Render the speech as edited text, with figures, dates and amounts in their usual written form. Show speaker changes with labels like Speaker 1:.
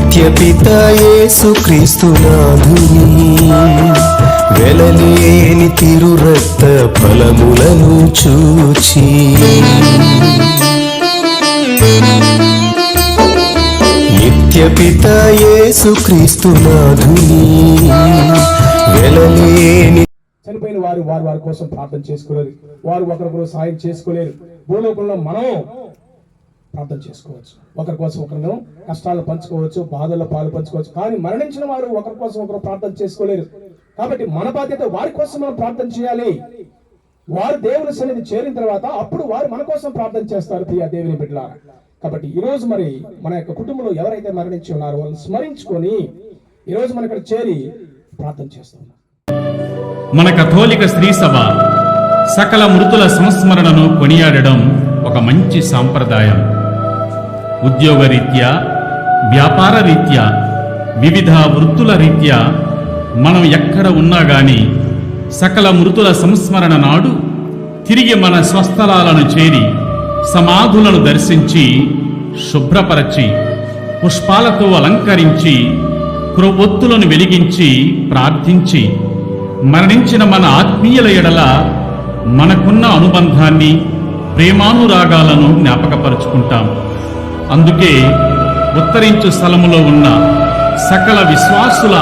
Speaker 1: నిత్యపిత యేసుక్రీస్తు నాథుని వెలలేని తిరు రక్త ఫలములను చూచి నిత్యపిత యేసుక్రీస్తు నాథుని వెలలేని
Speaker 2: చనిపోయిన వారు వారి కోసం ప్రార్థన చేసుకోలేరు, వారు ఒకరికొకరు సాయం చేసుకోలేరు. భూలోకంలో మనం ప్రార్థన చేసుకోవచ్చు, ఒకరి కోసం ఒకరు కష్టాలు పంచుకోవచ్చు, బాధల్లో పాలు పంచుకోవచ్చు. కానీ మరణించిన వారు ఒకరి కోసం ఒకరు ప్రార్థన చేసుకోలేరు. కాబట్టి మన బాధ్యత వారి కోసం మనం ప్రార్థన చేయాలి. వారు దేవుని సన్నిధి చేరిన తర్వాత అప్పుడు వారు మన కోసం ప్రార్థన చేస్తారు. ప్రియ దేవుని బిడ్డలారా, కాబట్టి ఈ రోజు మరి మన యొక్క కుటుంబంలో ఎవరైతే మరణించి ఉన్నారో వాళ్ళని స్మరించుకొని ఈ రోజు మన ఇక్కడ చేరి ప్రార్థన చేస్తున్నాం.
Speaker 3: మన కథోలిక స్త్రీ సభ సకల మృతుల సంస్మరణను కొనియాడడం ఒక మంచి సాంప్రదాయం. ఉద్యోగరీత్యా, వ్యాపార రీత్యా, వివిధ వృత్తుల రీత్యా మనం ఎక్కడ ఉన్నా గాని సకల మృతుల సంస్మరణ నాడు తిరిగి మన స్వస్థలాలను చేరి సమాధులను దర్శించి శుభ్రపరచి పుష్పాలతో అలంకరించి క్రొవ్వొత్తులను వెలిగించి ప్రార్థించి మరణించిన మన ఆత్మీయుల ఎడల మనకున్న అనుబంధాన్ని, ప్రేమానురాగాలను జ్ఞాపకపరుచుకుంటాం. అందుకే ఉత్తరించు స్థలములో ఉన్న సకల విశ్వాసుల